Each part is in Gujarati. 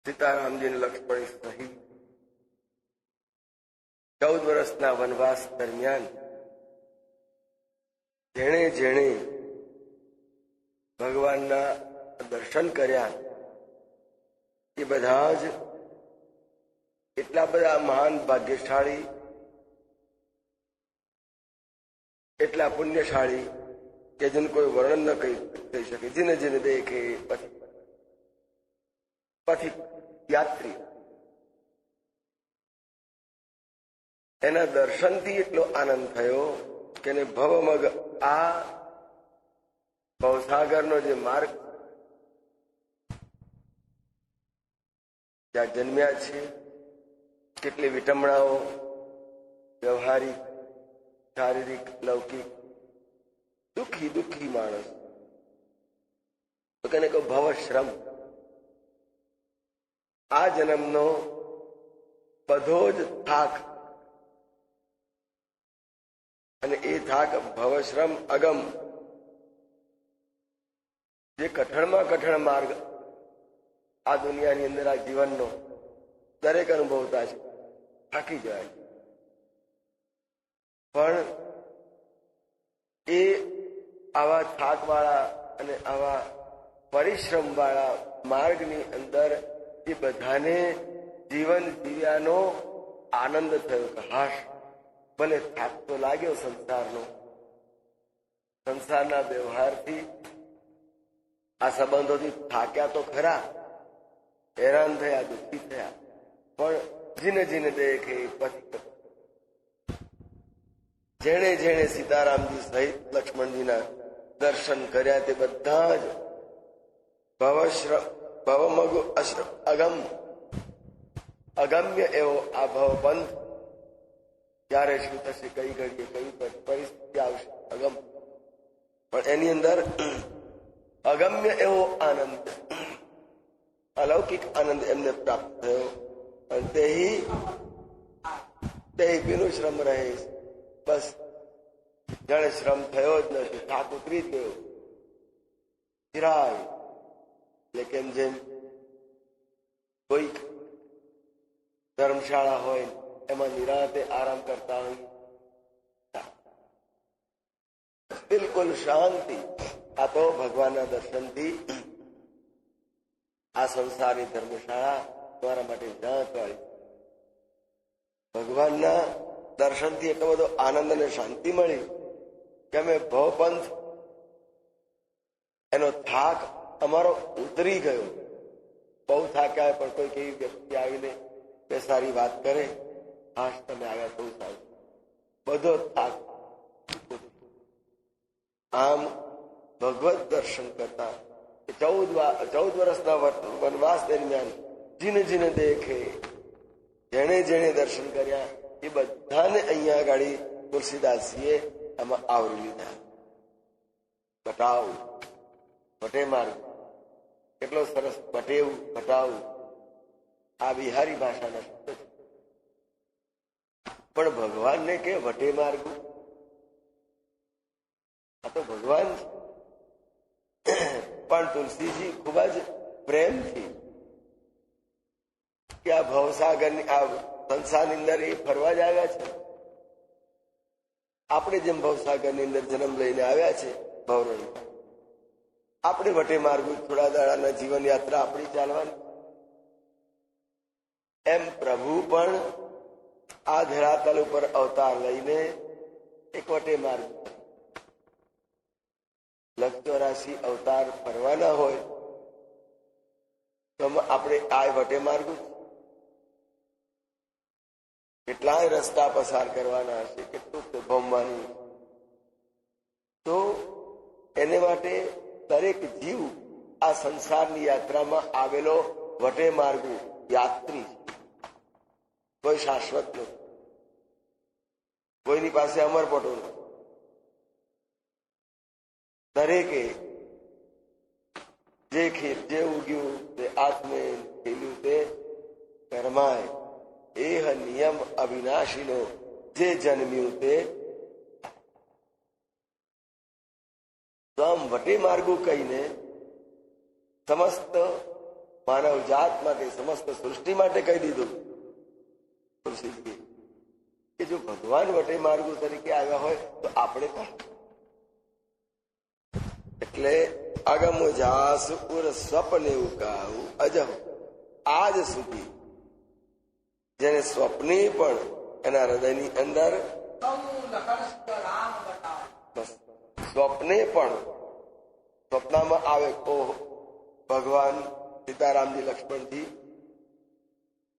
સીતારામજીને લક્ષ્મણ સહિત 14 વર્ષના વનવાસ દરમિયાન જેણે જેણે ભગવાનના દર્શન કર્યા એ બધા જ એટલા બધા મહાન ભાગ્યશાળી, એટલા પુણ્યશાળી કે જેનું કોઈ વર્ણન ન થઈ શકે. જેને જેને દેખે પથિક યાત્રી એના દર્શનથી એટલો આનંદ થયો કે ભવમગ આ ભવસાગરનો જે માર્ગ જ્યાં જન્મ્યા છે, કેટલી વિટંબણાઓ, વ્યવહારિક, શારીરિક, લૌકિક, દુઃખી માણસ, તો કેને કહો ભવશ્રમ. આ જન્મનો બધો જ થાક, અને એ થાક ભવશ્રમ અગમ, જે કઠણમાં કઠણ માર્ગ આ દુનિયાની અંદર આ જીવનનો દરેક અનુભવતા છે, થાકી જાય. પણ એ આવા થાકવાળા અને આવા પરિશ્રમવાળા માર્ગની અંદર એ બધાને જીવન જીવ્યાનો આનંદ થયો કે હાશ, ભલે થાક તો લાગ્યો સંસારના વ્યવહારથી, આ સંબંધોથી થાક્યા તો ખરા, હેરાન થયા, દુઃખી થયા, પણ જીને જીને દેખે પથિક. જેણે જેણે સીતારામજી સહિત લક્ષ્મણજીના દર્શન કર્યા તે બધા જ ભવમગુ અગમ્ય એવો આ ભવપંથ ક્યારે શું થશે, કઈ ઘડીએ કઈ પરિસ્થિતિ આવશે, અગમ, પણ એની અંદર અગમ્ય એવો આનંદ, અલૌકિક આનંદ એમને પ્રાપ્ત થયો. અને તે બીનું શ્રમ રહે, બસ જાણે શ્રમ થયો જ નથી, થાક ઉતરી ગયો, ચિરાય. એટલે કેમ જેમ કોઈક ધર્મશાળા હોય એમાં નિરાંતે આરામ કરતા હોય, બિલકુલ શાંતિ. આ તો ભગવાનના દર્શનથી આ સંસારની ધર્મશાળા તમારા માટે જાત વાળી. ભગવાનના દર્શનથી એટલો બધો આનંદ અને શાંતિ મળી કે અમે ભવપંથ એનો થાક અમારો ઉતરી ગયો. બહુ થાક્યા પણ કોઈક એવી વ્યક્તિ આવીને બે સારી વાત કરે, હાશ તમે આવ્યા બહુ સારું, બધો થાક. આમ ભગવત દર્શન કરતા 14 વર્ષના વનવાસ દરમિયાન જીને જીને દેખે, જેણે જેણે દર્શન કર્યા એ બધાને અહીંયા આગળ તુલસીદાસજીએ આમાં આવરી લીધા. બટાવ, ભટે માર્ગ, કેટલો સરસ ભટેવું, ભટાવું, આ બિહારી ભાષાના શબ્દ છે. પણ ભગવાનને કે વટે માર્ગ, આ તો ભગવાન છે. પણ તુલસીજી ખૂબ જ પ્રેમથી કે આ ભવસાગરની આ સંસારની અંદર એ ફરવા જ આવ્યા છે. આપણે જેમ ભવસાગરની અંદર જન્મ લઈને આવ્યા છે ભવરણ, આપણે વટે માર્ગુ થોડા દાડાના જીવન યાત્રા આપણી ચાલવાની, એમ પ્રભુ પણ આ ધરાતલ ઉપર અવતાર લઈને એક વટે માર્ગ 84 અવતાર ફરવાના હોય તો આપણે આ વટે માર્ગ કેટલાય રસ્તા પસાર કરવાના હશે, કેટલું ભમવાનું. તો એને માટે દરેક જીવ આ સંસારની યાત્રામાં આવેલો વટે માર્ગુ યાત્રી, કોઈ શાશ્વત નથી, કોઈની પાસે અમરપટો નથી. દરેકે જે ઉગ્યું તે આત્મે ખેલ્યું તે કર્માય, એહ નિયમ અવિનાશીનો જે જન્મ્યું તે. તો આમ વટે માર્ગુ કહીને સમસ્ત માનવ જાત માટે, સમસ્ત સૃષ્ટિ માટે કહી દીધું તુલસીજી કે જો ભગવાન વટે માર્ગુ તરીકે આવ્યા હોય તો આપણે પણ. એટલે અગમ જાસ ઉર સ્વપ્ને ઉકાવું અજહ, આજ સુધી જેને સ્વપ્ને પણ એના હૃદયની અંદર સ્વપ્ને પણ સ્વપ્નમાં આવે ઓહ ભગવાન સીતારામજી લક્ષ્મણજી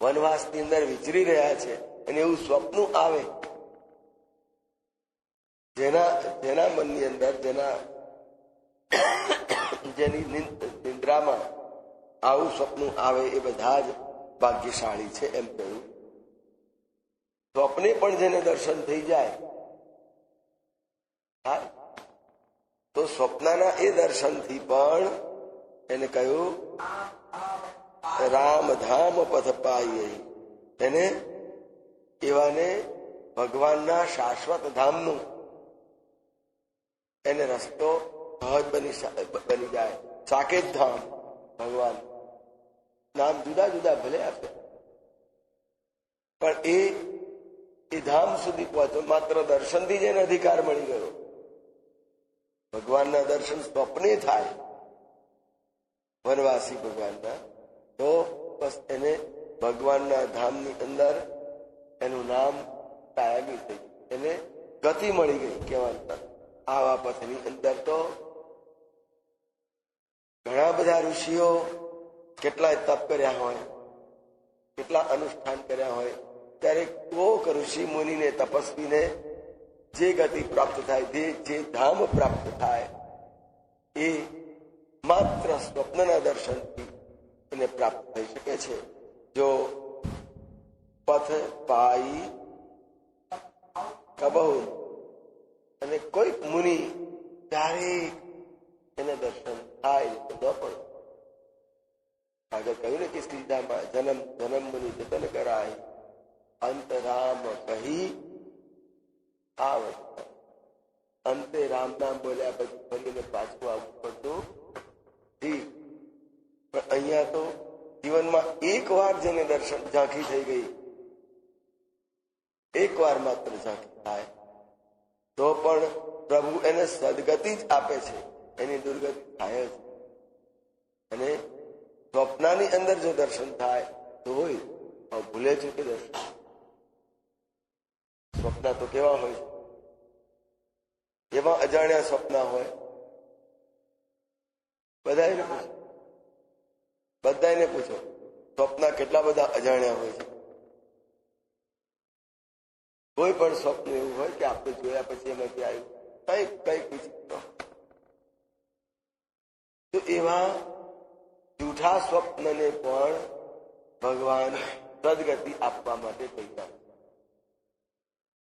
વનવાસની અંદર વિચરી રહ્યા છે અને એવું સ્વપ્ન આવે, જેના મનની અંદર જેની નિંદ્રામાં આવું સ્વપ્ન આવે એ બધા જ ભાગ્યશાળી છે એમ કહ્યું. સ્વપ્ને પણ જેને દર્શન થઈ જાય તો સ્વપ્નના એ દર્શનથી પણ એને કહ્યું રામધામ પથ પાઈએ, એને એવાને ભગવાનના શાશ્વત ધામનું એને રસ્તો સહજ બની જાય. સાકેત ધામ, ભગવાન નામ જુદા જુદા ભલે આપે પણ એ ધામ સુધી પહોંચો માત્ર દર્શનથી જ એને અધિકાર મળી ગયો. ભગવાનના દર્શન સ્વપ્ને થાય વનવાસી ભગવાનના, તો બસ એને ભગવાનના ધામની અંદર એનું નામ કાયમી થઈ ગયું, એને ગતિ મળી ગઈ. કહેવાનું આવા પથની અંદર તો ઘણા બધા ઋષિઓ કેટલાય તપ કર્યા હોય, કેટલા અનુષ્ઠાન કર્યા હોય, ત્યારે કોક ઋષિ મુનિને તપસ્વીને જે ગતિ પ્રાપ્ત થાય, જે ધામ પ્રાપ્ત થાય એ માત્ર સ્વપ્નના દર્શનથી એને પ્રાપ્ત થઈ શકે છે. જો પથ પાઈ કબહુ, અને કોઈ મુનિ ક્યારેક એને દર્શન થાય તો ન પણ આગળ કહ્યું ને કે શ્રીધામમાં જન્મ મુનિ જતન કરાય અંતરામ કહી આવત. અંતે રામ નામ બોલ્યા પછી ફરીને પાછું આવવું પડતું જી. પણ અહીંયા તો જીવનમાં એક વાર જેને દર્શન ઝાંખી થઈ ગઈ, એક વાર માત્ર ઝાંખી થાય તો પણ પ્રભુ એને સદગતિ જ આપે છે, એની દુર્ગતિ થાય જ. અને સ્વપ્નની અંદર જો દર્શન થાય તો હોય ભૂલે ચૂકે દર્શન. સ્વપ્ન તો કેવા હોય, એમાં અજાણ્યા સ્વપ્ન હોય. બધાને પૂછો સ્વપ્ન કેટલા બધા અજાણ્યા હોય છે. કોઈ પણ સ્વપ્ન એવું હોય કે આપણે જોયા પછી એમાંથી આવ્યું કઈક વિચિત્ર. તો એવા જૂઠા સ્વપ્નને પણ ભગવાન સદગતિ આપવા માટે તૈયાર.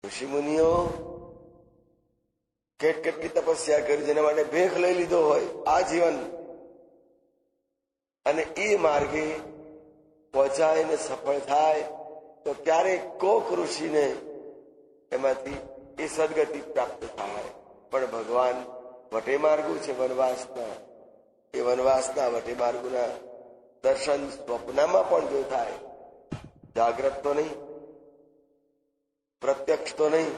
ઋષિ મુનિઓ કેટલી તપસ્યા કરી, જેના માટે ભેખ લઈ લીધો હોય આ જીવન, અને એ માર્ગે પહોંચાય ને સફળ થાય તો ક્યારેક કોક ઋષિને એમાંથી એ સદગતિ પ્રાપ્ત થાય. પણ ભગવાન વટે માર્ગુ છે વનવાસના, એ વનવાસના વટે માર્ગુના દર્શન સ્વપ્નમાં પણ જો થાય, જાગ્રત તો નહીં, પ્રત્યક્ષ તો નહીં,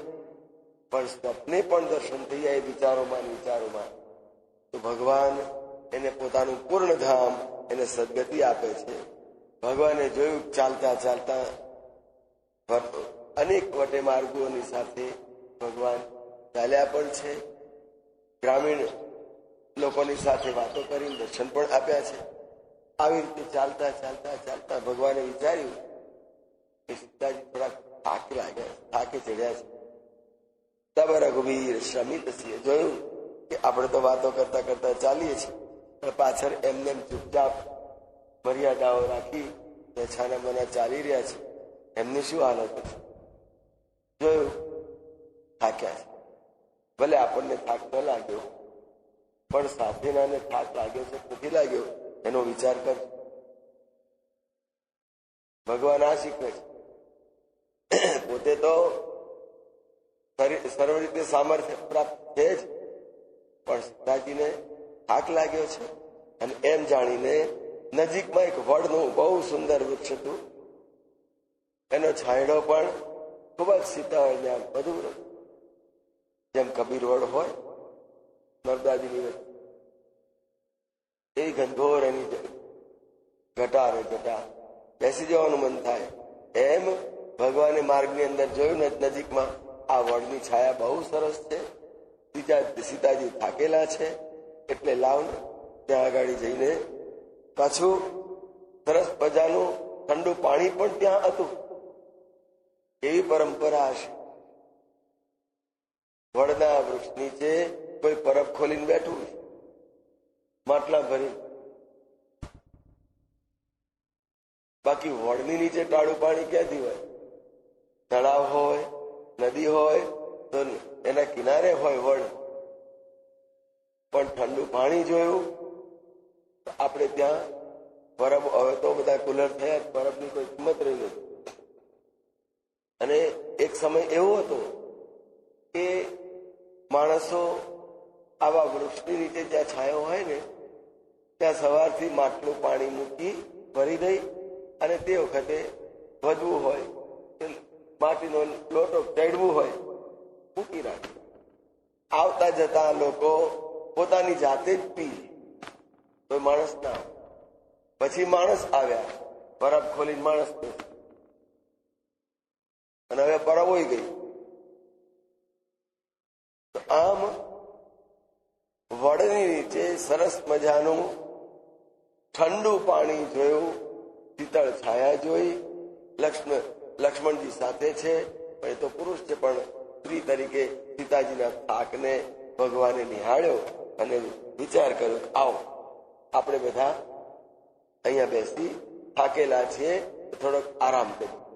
પણ સ્વપ્ને પણ દર્શન થઈ જાય વિચારોમાં, તો ભગવાન એને પોતાનું પૂર્ણ ધામ, એને સદગતિ આપે છે. ભગવાને જોયું ચાલતા ચાલતા અનેક વટે માર્ગોની સાથે ભગવાન ચાલ્યા પણ છે, ગ્રામીણ લોકોની સાથે વાતો કરી દર્શન પણ આપ્યા છે. આવી રીતે ચાલતા ચાલતા ચાલતા ભગવાને વિચાર્યું કે સીતાજી થોડા થાકી ચડ્યા છે. તબ રઘુવીર શ્રમિત સિંહ, જોયું કે આપણે તો વાતો કરતા કરતા ચાલીએ છીએ, પણ પાછળ એમને ચૂપચાપ મર્યાદાઓ રાખી છાના મના ચાલી રહ્યા છે, એમની શું હાલત છે. જોયું થાક્યા છે. ભલે આપણને થાક ન લાગ્યો, પણ સાથેનાને થાક લાગ્યો છે નથી લાગ્યો એનો વિચાર કરજો. ભગવાન આ શીખવે છે. પોતે તો સર્વ રીતે સામર્થ્ય પ્રાપ્ત છે જ, પણ સીતાજીને થાક લાગ્યો છે, અને એમ જાણીને નજીકમાં એક વડનું બહુ સુંદર વૃક્ષ હતું. એનો છાંયડો પણ ખૂબ જ શીતળ ને આમ બધું જેમ કબીર વડ હોય નર્મદાજીની વચ્ચે એ ઘનઘોર એની ઘટા રે ઘટા બેસી જવાનું મન થાય. એમ ભગવાને માર્ગની અંદર જોયું ને નજીકમાં આ વડની છાયા બહુ સરસ છે. સીતાજી થાકેલા છે એટલે લાવને ત્યાં આગળ જઈને પાછું સરસ મજાનું ઠંડુ પાણી પણ ત્યાં હતું. એવી પરંપરા હશે. વડના વૃક્ષ નીચે કોઈ પરબ ખોલીને બેઠું માટલા ભરી. બાકી વડની નીચે ટાળું પાણી ક્યાંથી હોય? તળાવ હોય, નદી હોય તો એના કિનારે હોય વડ. પણ ઠંડુ પાણી જોયું તો આપણે ત્યાં પરબ, હવે તો બધા કુલર થયા, પરબની કોઈ કિંમત રહી નથી. અને એક સમય એવો હતો કે માણસો આવા વૃક્ષની નીચે જ્યાં છાયો હોય ને ત્યાં સવારથી માટલું પાણી મૂકી ભરી દઈ અને તે વખતે વધવું હોય, માટીનો લોટો ચડવું હોય મૂકી રાખે. આવતા જતા લોકો પોતાની જાતે જ પી, કોઈ માણસ ના. પછી માણસ આવ્યા, પરબ ખોલીને માણસ અને હવે પરબ હોઈ ગઈ. તો આમ વડની નીચે સરસ મજાનું ઠંડુ પાણી જોયું, શીતળ છાયા જોઈ. લક્ષ્મણજી સાથે છે, એ તો પુરુષ છે, પણ સ્ત્રી તરીકે સીતાજીના થાકને ભગવાને નિહાળ્યો અને વિચાર કર્યો કે આવો આપણે બધા અહીંયા બેસી થાકેલા છીએ, થોડોક આરામ કરીએ.